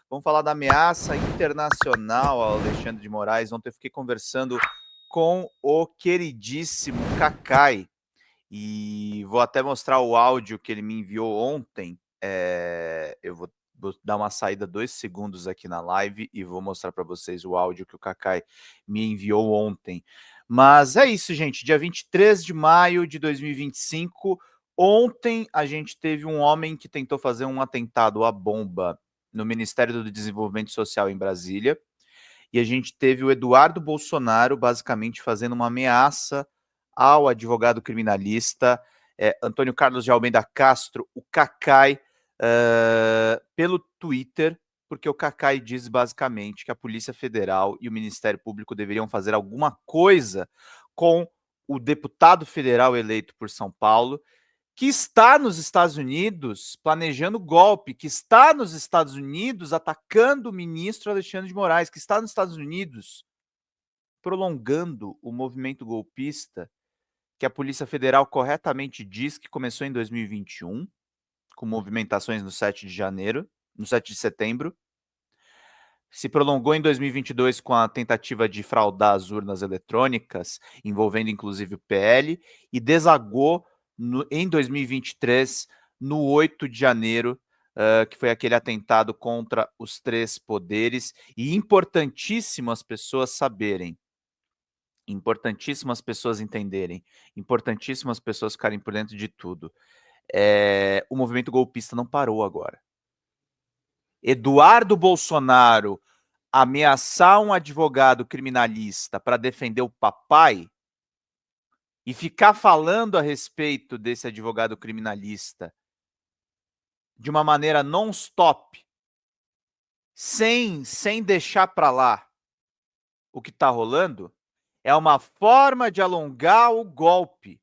Vamos falar da ameaça internacional ao Alexandre de Moraes. Ontem eu fiquei conversando com o queridíssimo Cacai e vou até mostrar o áudio que ele me enviou ontem. Eu vou dar uma saída 2 segundos aqui na live e vou mostrar para vocês o áudio que o Cacai me enviou ontem. Mas é isso, gente. Dia 23 de maio de 2025, ontem a gente teve um homem que tentou fazer um atentado à bomba no Ministério do Desenvolvimento Social em Brasília, e a gente teve o Eduardo Bolsonaro basicamente fazendo uma ameaça ao advogado criminalista Antônio Carlos de Almeida Castro, o Cacai, pelo Twitter, porque o Cacai diz basicamente que a Polícia Federal e o Ministério Público deveriam fazer alguma coisa com o deputado federal eleito por São Paulo, que está nos Estados Unidos planejando golpe, que está nos Estados Unidos atacando o ministro Alexandre de Moraes, que está nos Estados Unidos prolongando o movimento golpista que a Polícia Federal corretamente diz que começou em 2021, com movimentações no 7 de janeiro, no 7 de setembro, se prolongou em 2022 com a tentativa de fraudar as urnas eletrônicas, envolvendo inclusive o PL, e desagou em 2023, no 8 de janeiro, que foi aquele atentado contra os 3 poderes. E importantíssimo as pessoas saberem, importantíssimo as pessoas entenderem, importantíssimo as pessoas ficarem por dentro de tudo. O movimento golpista não parou agora. Eduardo Bolsonaro ameaçar um advogado criminalista para defender o papai e ficar falando a respeito desse advogado criminalista de uma maneira non-stop, sem deixar para lá o que está rolando, é uma forma de alongar o golpe.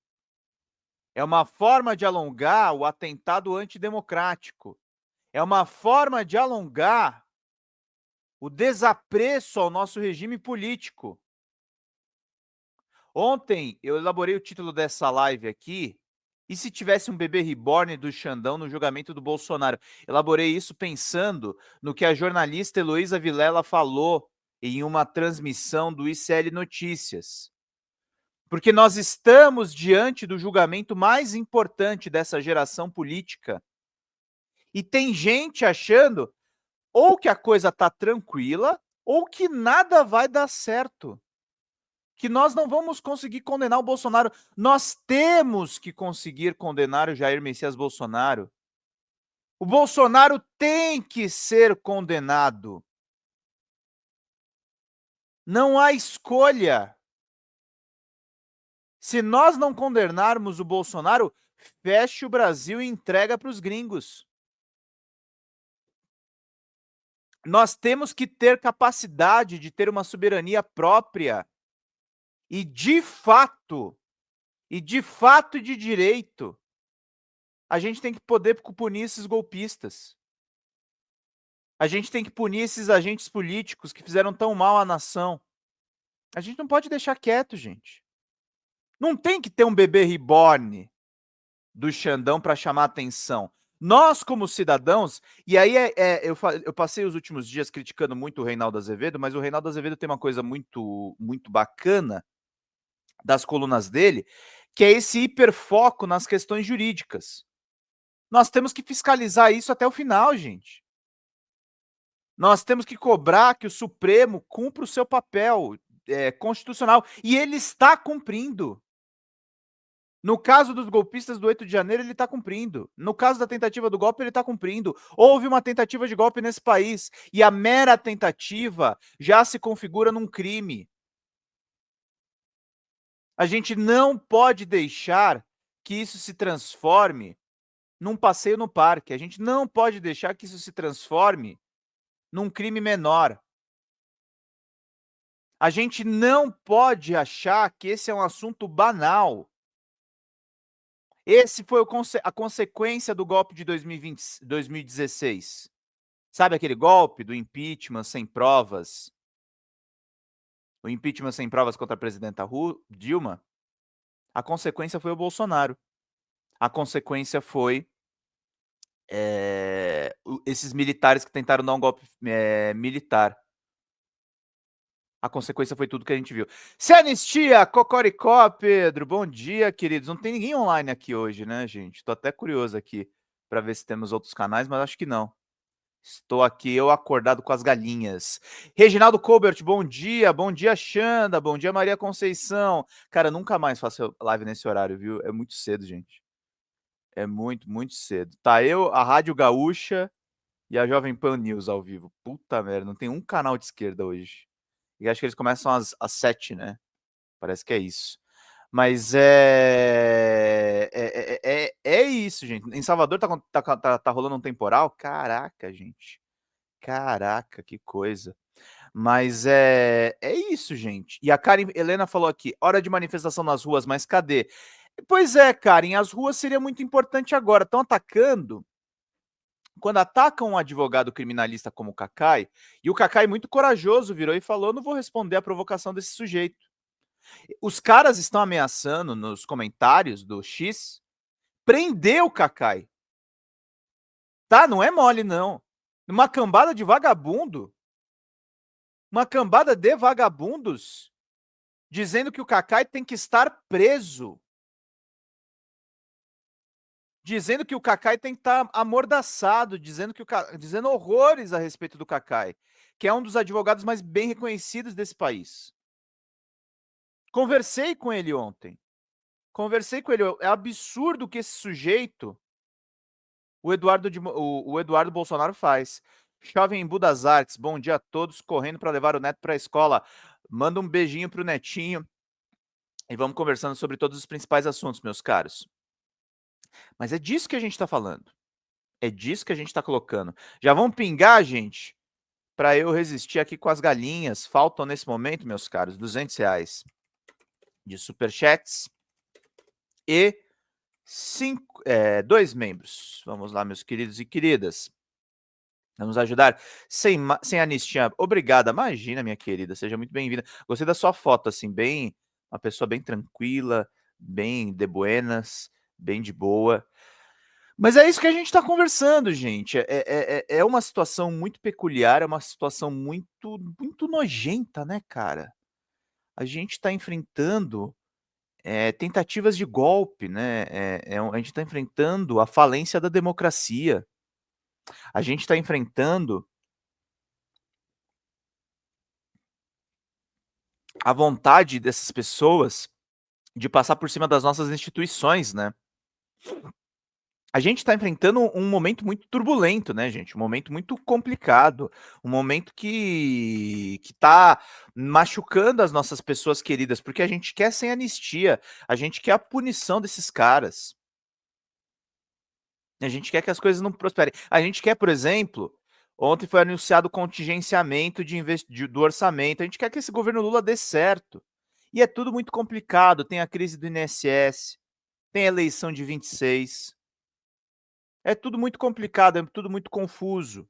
É uma forma de alongar o atentado antidemocrático. É uma forma de alongar o desapreço ao nosso regime político. Ontem eu elaborei o título dessa live aqui, e se tivesse um bebê reborn do Xandão no julgamento do Bolsonaro? Elaborei isso pensando no que a jornalista Heloísa Vilela falou em uma transmissão do ICL Notícias. Porque nós estamos diante do julgamento mais importante dessa geração política. E tem gente achando ou que a coisa está tranquila ou que nada vai dar certo. Que nós não vamos conseguir condenar o Bolsonaro. Nós temos que conseguir condenar o Jair Messias Bolsonaro. O Bolsonaro tem que ser condenado. Não há escolha. Se nós não condenarmos o Bolsonaro, feche o Brasil e entrega para os gringos. Nós temos que ter capacidade de ter uma soberania própria. E de fato e de direito, a gente tem que poder punir esses golpistas. A gente tem que punir esses agentes políticos que fizeram tão mal à nação. A gente não pode deixar quieto, gente. Não tem que ter um bebê reborn do Xandão para chamar atenção. Nós, como cidadãos, e aí eu passei os últimos dias criticando muito o Reinaldo Azevedo, mas o Reinaldo Azevedo tem uma coisa muito bacana das colunas dele, que é esse hiperfoco nas questões jurídicas. Nós temos que fiscalizar isso até o final, gente. Nós temos que cobrar que o Supremo cumpra o seu papel constitucional. E ele está cumprindo. No caso dos golpistas do 8 de janeiro, ele está cumprindo. No caso da tentativa do golpe, ele está cumprindo. Houve uma tentativa de golpe nesse país. E a mera tentativa já se configura num crime. A gente não pode deixar que isso se transforme num passeio no parque. A gente não pode deixar que isso se transforme num crime menor. A gente não pode achar que esse é um assunto banal. Esse foi a consequência do golpe de 2016. Sabe aquele golpe do impeachment sem provas? O impeachment sem provas contra a presidenta Dilma? A consequência foi o Bolsonaro. A consequência foi esses militares que tentaram dar um golpe militar. A consequência foi tudo que a gente viu. Se anistia, Cocoricó, Pedro, bom dia, queridos. Não tem ninguém online aqui hoje, né, gente? Tô até curioso aqui para ver se temos outros canais, mas acho que não. Estou aqui, eu acordado com as galinhas. Reginaldo Colbert, bom dia, Xanda, bom dia, Maria Conceição. Cara, nunca mais faço live nesse horário, viu? É muito cedo, gente. É muito, muito cedo. Tá eu, a Rádio Gaúcha e a Jovem Pan News ao vivo. Puta merda, não tem um canal de esquerda hoje. E acho que eles começam às 7, né? Parece que é isso. Mas é isso, gente. Em Salvador tá rolando um temporal? Caraca, gente. Caraca, que coisa. Mas é isso, gente. E a Karen Helena falou aqui: hora de manifestação nas ruas, mas cadê? Pois é, Karen, as ruas seria muito importante agora. Estão atacando. Quando atacam um advogado criminalista como o Cacai, e o Cacai, muito corajoso, virou e falou: não vou responder à provocação desse sujeito. Os caras estão ameaçando nos comentários do X prender o Cacai. Tá? Não é mole, não. Uma cambada de vagabundo. Uma cambada de vagabundos dizendo que o Cacai tem que estar preso. Dizendo que o Cacai tem que estar amordaçado, dizendo horrores a respeito do Cacai, que é um dos advogados mais bem reconhecidos desse país. Conversei com ele ontem. É absurdo que esse sujeito, o Eduardo Bolsonaro, faz. Jovem em Budas Artes, bom dia a todos, correndo para levar o neto para a escola. Manda um beijinho pro netinho e vamos conversando sobre todos os principais assuntos, meus caros. Mas é disso que a gente está falando. É disso que a gente está colocando. Já vão pingar, gente, para eu resistir aqui com as galinhas. Faltam nesse momento, meus caros, R$ 200 de superchats e 2 membros. Vamos lá, meus queridos e queridas. Vamos ajudar sem anistia. Obrigada. Imagina, minha querida. Seja muito bem-vinda. Gostei da sua foto, assim, bem... Uma pessoa bem tranquila, bem de buenas, bem de boa. Mas é isso que a gente está conversando, gente. É uma situação muito peculiar, é uma situação muito, muito nojenta, né, cara? A gente está enfrentando tentativas de golpe, né? A gente está enfrentando a falência da democracia. A gente está enfrentando a vontade dessas pessoas de passar por cima das nossas instituições, né? A gente está enfrentando um momento muito turbulento, né, gente? Um momento muito complicado, um momento que está machucando as nossas pessoas queridas, porque a gente quer sem anistia, a gente quer a punição desses caras. A gente quer que as coisas não prosperem. A gente quer, por exemplo, ontem foi anunciado o contingenciamento do orçamento. A gente quer que esse governo Lula dê certo. E é tudo muito complicado. Tem a crise do INSS, tem a eleição de 26. É tudo muito complicado, é tudo muito confuso.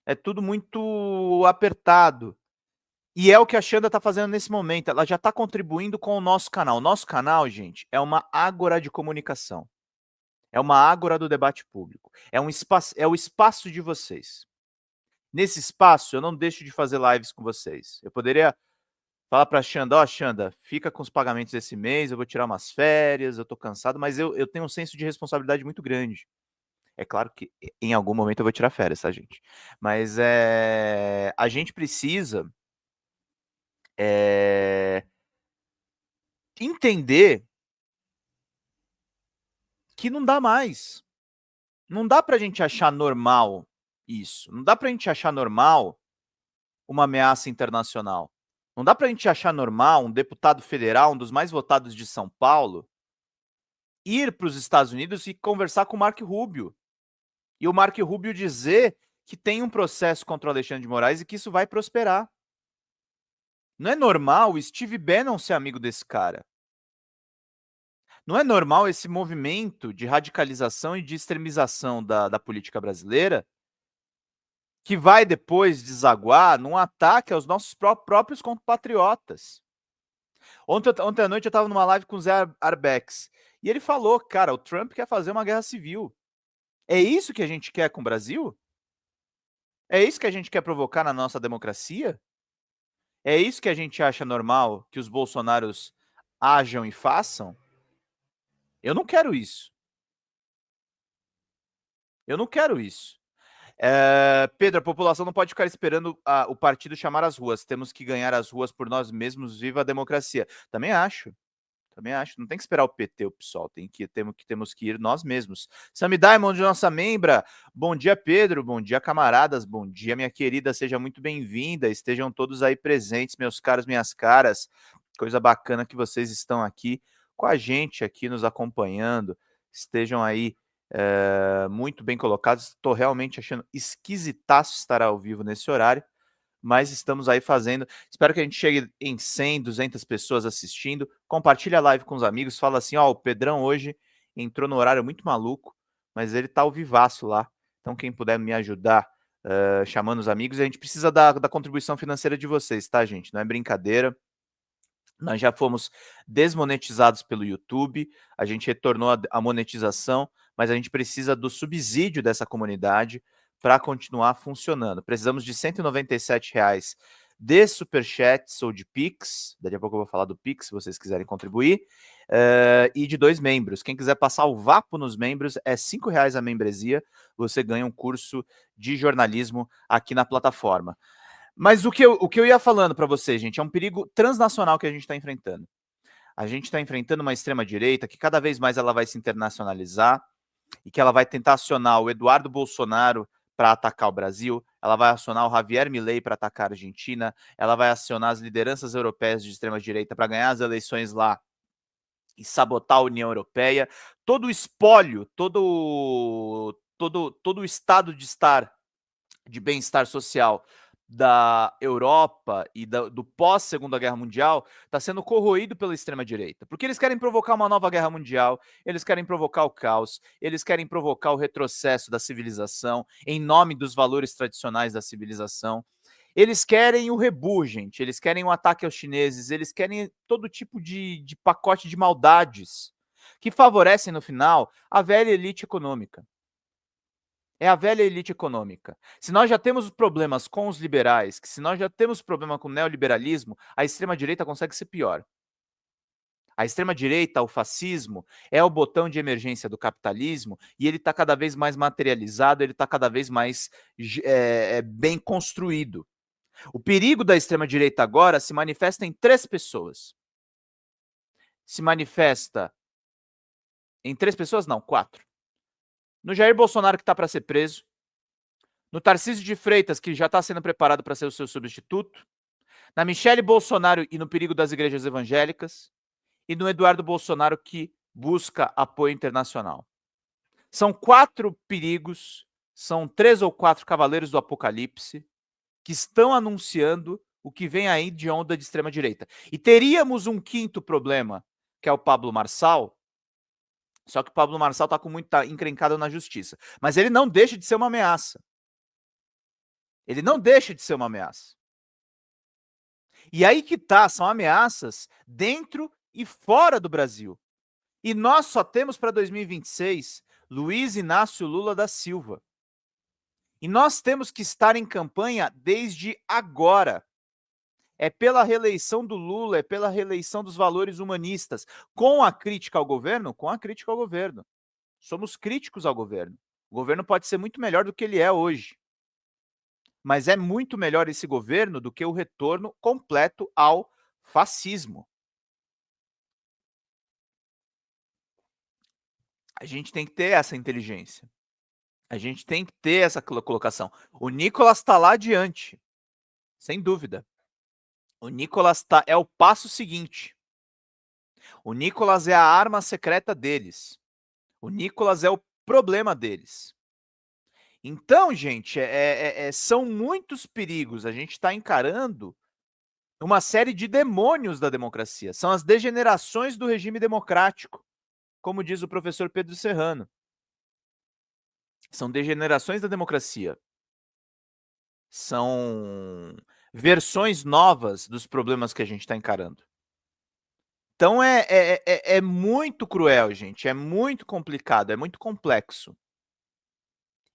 É tudo muito apertado. E é o que a Xanda está fazendo nesse momento. Ela já está contribuindo com o nosso canal. O nosso canal, gente, é uma ágora de comunicação. É uma ágora do debate público. É o espaço de vocês. Nesse espaço, eu não deixo de fazer lives com vocês. Eu poderia falar para a Xanda, Xanda, fica com os pagamentos esse mês, eu vou tirar umas férias, eu estou cansado, mas eu tenho um senso de responsabilidade muito grande. É claro que em algum momento eu vou tirar férias, tá, gente? Mas a gente precisa entender que não dá mais. Não dá pra gente achar normal isso. Não dá pra gente achar normal uma ameaça internacional. Não dá pra gente achar normal um deputado federal, um dos mais votados de São Paulo, ir para os Estados Unidos e conversar com o Marco Rubio. E o Marco Rubio dizer que tem um processo contra o Alexandre de Moraes e que isso vai prosperar. Não é normal o Steve Bannon ser amigo desse cara. Não é normal esse movimento de radicalização e de extremização da política brasileira, que vai depois desaguar num ataque aos nossos próprios compatriotas. Ontem à noite eu estava numa live com o Zé Arbex, e ele falou, cara, o Trump quer fazer uma guerra civil. É isso que a gente quer com o Brasil? É isso que a gente quer provocar na nossa democracia? É isso que a gente acha normal que os bolsonaros ajam e façam? Eu não quero isso. Eu não quero isso. Pedro, a população não pode ficar esperando o partido chamar as ruas. Temos que ganhar as ruas por nós mesmos. Viva a democracia. Também acho. Também acho. Não tem que esperar o PT, o PSOL. Temos que ir nós mesmos. Sammy Diamond, nossa membra. Bom dia, Pedro. Bom dia, camaradas. Bom dia, minha querida. Seja muito bem-vinda. Estejam todos aí presentes, meus caros, minhas caras. Coisa bacana que vocês estão aqui com a gente, aqui nos acompanhando. Estejam aí muito bem colocados. Estou realmente achando esquisitaço estar ao vivo nesse horário, mas estamos aí fazendo. Espero que a gente chegue em 100, 200 pessoas assistindo. Compartilha a live com os amigos. Fala assim, ó, o Pedrão hoje entrou no horário muito maluco, mas ele tá ao vivaço lá. Então quem puder me ajudar chamando os amigos, a gente precisa da contribuição financeira de vocês, tá, gente? Não é brincadeira. Nós já fomos desmonetizados pelo YouTube, a gente retornou a monetização, mas a gente precisa do subsídio dessa comunidade para continuar funcionando. Precisamos de R$ 197 de superchats ou de Pix, daqui a pouco eu vou falar do Pix, se vocês quiserem contribuir, e de 2 membros. Quem quiser passar o vapo nos membros, é R$ 5 a membresia, você ganha um curso de jornalismo aqui na plataforma. Mas o que eu ia falando para vocês, gente, é um perigo transnacional que a gente está enfrentando. A gente está enfrentando uma extrema-direita que cada vez mais ela vai se internacionalizar e que ela vai tentar acionar o Eduardo Bolsonaro para atacar o Brasil, ela vai acionar o Javier Milei para atacar a Argentina, ela vai acionar as lideranças europeias de extrema-direita para ganhar as eleições lá e sabotar a União Europeia. Todo o espólio, todo o estado de estar de bem-estar social da Europa e do pós-Segunda Guerra Mundial está sendo corroído pela extrema-direita. Porque eles querem provocar uma nova guerra mundial, eles querem provocar o caos, eles querem provocar o retrocesso da civilização em nome dos valores tradicionais da civilização. Eles querem o rebu, gente, eles querem o ataque aos chineses, eles querem todo tipo de pacote de maldades que favorecem, no final, a velha elite econômica. É a velha elite econômica. Se nós já temos problemas com os liberais, se nós já temos problema com o neoliberalismo, a extrema-direita consegue ser pior. A extrema-direita, o fascismo, é o botão de emergência do capitalismo e ele está cada vez mais materializado, ele está cada vez mais bem construído. O perigo da extrema-direita agora se manifesta em 3 pessoas. Se manifesta em 3 pessoas? Não, 4. No Jair Bolsonaro, que está para ser preso. No Tarcísio de Freitas, que já está sendo preparado para ser o seu substituto. Na Michele Bolsonaro e no perigo das igrejas evangélicas. E no Eduardo Bolsonaro, que busca apoio internacional. São 4 perigos, são 3 ou 4 cavaleiros do apocalipse que estão anunciando o que vem aí de onda de extrema-direita. E teríamos um 5º problema, que é o Pablo Marçal, só que o Pablo Marçal está com muito encrencado na justiça. Mas ele não deixa de ser uma ameaça. Ele não deixa de ser uma ameaça. E aí que tá, são ameaças dentro e fora do Brasil. E nós só temos para 2026 Luiz Inácio Lula da Silva. E nós temos que estar em campanha desde agora. É pela reeleição do Lula, é pela reeleição dos valores humanistas. Com a crítica ao governo? Com a crítica ao governo. Somos críticos ao governo. O governo pode ser muito melhor do que ele é hoje. Mas é muito melhor esse governo do que o retorno completo ao fascismo. A gente tem que ter essa inteligência. A gente tem que ter essa colocação. O Nicolas está lá adiante, sem dúvida. O Nicolas é o passo seguinte. O Nicolas é a arma secreta deles. O Nicolas é o problema deles. Então, gente, são muitos perigos. A gente está encarando uma série de demônios da democracia. São as degenerações do regime democrático, como diz o professor Pedro Serrano. São degenerações da democracia. São versões novas dos problemas que a gente está encarando. Então é muito cruel, gente. É muito complicado, é muito complexo.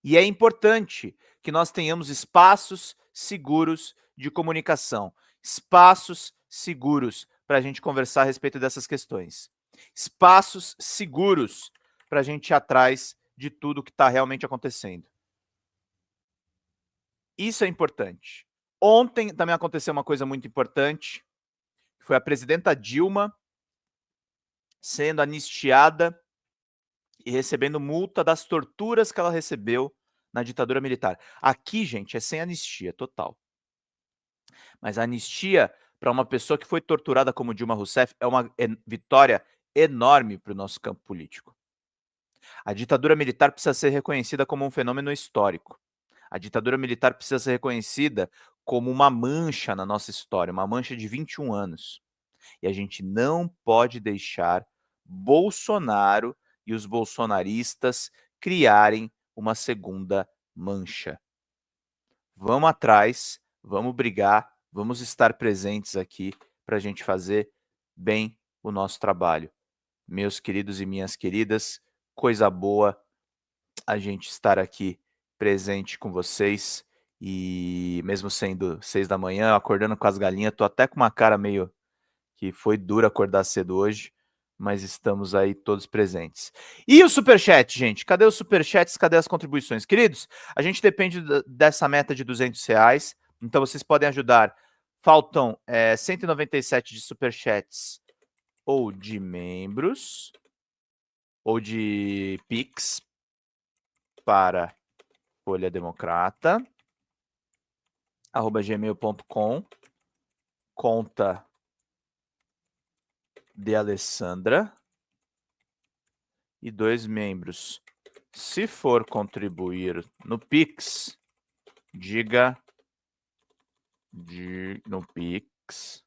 E é importante que nós tenhamos espaços seguros de comunicação, espaços seguros para a gente conversar a respeito dessas questões, espaços seguros para a gente ir atrás de tudo que está realmente acontecendo. Isso é importante. Ontem também aconteceu uma coisa muito importante, foi a presidenta Dilma sendo anistiada e recebendo multa das torturas que ela recebeu na ditadura militar. Aqui, gente, é sem anistia total. Mas a anistia para uma pessoa que foi torturada como Dilma Rousseff é uma vitória enorme para o nosso campo político. A ditadura militar precisa ser reconhecida como um fenômeno histórico. A ditadura militar precisa ser reconhecida como uma mancha na nossa história, uma mancha de 21 anos. E a gente não pode deixar Bolsonaro e os bolsonaristas criarem uma segunda mancha. Vamos atrás, vamos brigar, vamos estar presentes aqui para a gente fazer bem o nosso trabalho. Meus queridos e minhas queridas, coisa boa a gente estar aqui presente com vocês. E mesmo sendo 6 da manhã, acordando com as galinhas, tô até com uma cara meio que foi duro acordar cedo hoje, mas estamos aí todos presentes. E o superchat, gente? Cadê os superchats? Cadê as contribuições? Queridos, a gente depende dessa meta de R$ 200, então vocês podem ajudar. Faltam 197 de superchats ou de membros ou de Pix para Folha Democrata, @gmail.com, conta de Alessandra, e 2 membros. Se for contribuir no Pix, diga no Pix,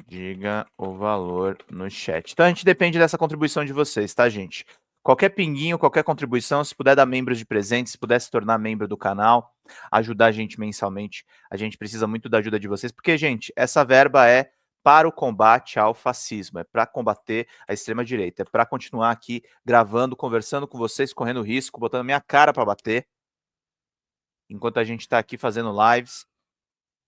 diga o valor no chat. Então a gente depende dessa contribuição de vocês, tá, gente? Qualquer pinguinho, qualquer contribuição, se puder dar membros de presente, se puder se tornar membro do canal, ajudar a gente mensalmente, a gente precisa muito da ajuda de vocês, porque, gente, essa verba é para o combate ao fascismo, é para combater a extrema-direita, é para continuar aqui gravando, conversando com vocês, correndo risco, botando minha cara para bater, enquanto a gente está aqui fazendo lives,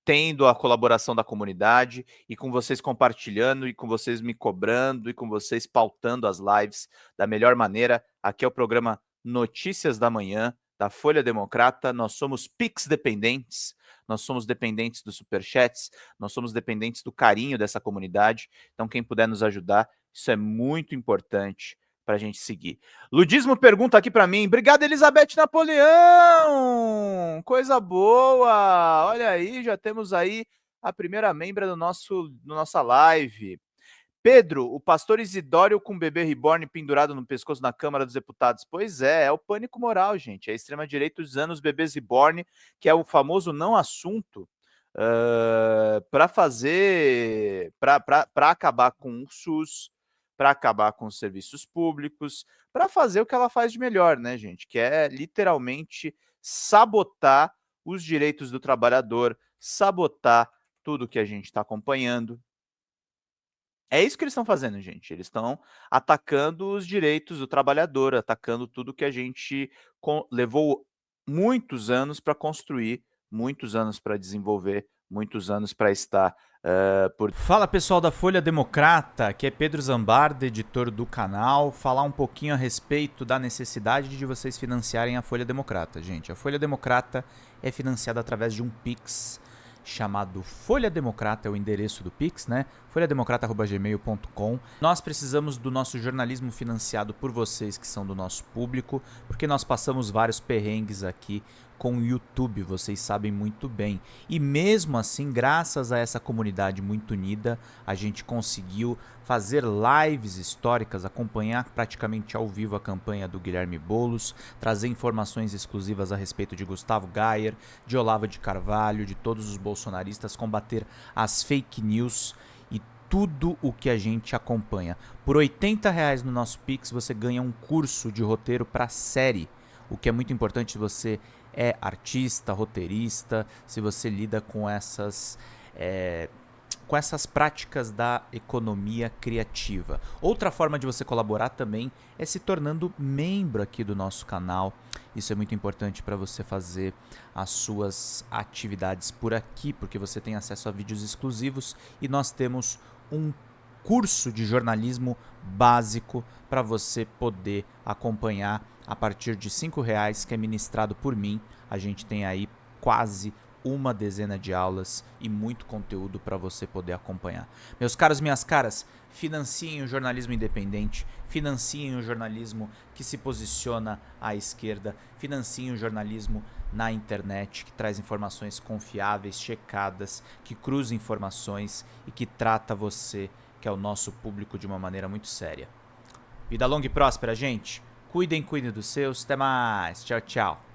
tendo a colaboração da comunidade e com vocês compartilhando e com vocês me cobrando e com vocês pautando as lives da melhor maneira. Aqui é o programa Notícias da Manhã, da Folha Democrata. Nós somos Pix dependentes, nós somos dependentes dos superchats, nós somos dependentes do carinho dessa comunidade. Então, quem puder nos ajudar, isso é muito importante para a gente seguir. Ludismo pergunta aqui para mim. Obrigado, Elizabeth Napoleão! Coisa boa! Olha aí, já temos aí a primeira membra do nossa live. Pedro, o pastor Isidório com o bebê reborn pendurado no pescoço na Câmara dos Deputados. Pois é o pânico moral, gente. É a extrema-direita usando os bebês reborn, que é o famoso não assunto, para fazer, para acabar com o SUS, para acabar com os serviços públicos, para fazer o que ela faz de melhor, né, gente? Que é literalmente sabotar os direitos do trabalhador, sabotar tudo que a gente está acompanhando. É isso que eles estão fazendo, gente. Eles estão atacando os direitos do trabalhador, atacando tudo que a gente levou muitos anos para construir, muitos anos para desenvolver, muitos anos para estar por... Fala, pessoal da Folha Democrata, que é Pedro Zambarda, editor do canal, falar um pouquinho a respeito da necessidade de vocês financiarem a Folha Democrata. Gente, a Folha Democrata é financiada através de um Pix chamado Folha Democrata, é o endereço do Pix, né? folhademocrata@gmail.com. Nós precisamos do nosso jornalismo financiado por vocês que são do nosso público, porque nós passamos vários perrengues aqui com o YouTube, vocês sabem muito bem. E mesmo assim, graças a essa comunidade muito unida, a gente conseguiu fazer lives históricas, acompanhar praticamente ao vivo a campanha do Guilherme Boulos, trazer informações exclusivas a respeito de Gustavo Gayer, de Olavo de Carvalho, de todos os bolsonaristas, combater as fake news e tudo o que a gente acompanha. Por R$80 no nosso Pix você ganha um curso de roteiro para série, o que é muito importante se você é artista, roteirista, se você lida com essas com essas práticas da economia criativa. Outra forma de você colaborar também é se tornando membro aqui do nosso canal. Isso é muito importante para você fazer as suas atividades por aqui, porque você tem acesso a vídeos exclusivos e nós temos um curso de jornalismo básico para você poder acompanhar a partir de R$5, que é ministrado por mim. A gente tem aí quase uma dezena de aulas e muito conteúdo para você poder acompanhar. Meus caros, minhas caras, financiem o jornalismo independente, financiem o jornalismo que se posiciona à esquerda, financiem o jornalismo na internet, que traz informações confiáveis, checadas, que cruza informações e que trata você, que é o nosso público, de uma maneira muito séria. Vida longa e próspera, gente. Cuidem dos seus. Até mais. Tchau, tchau.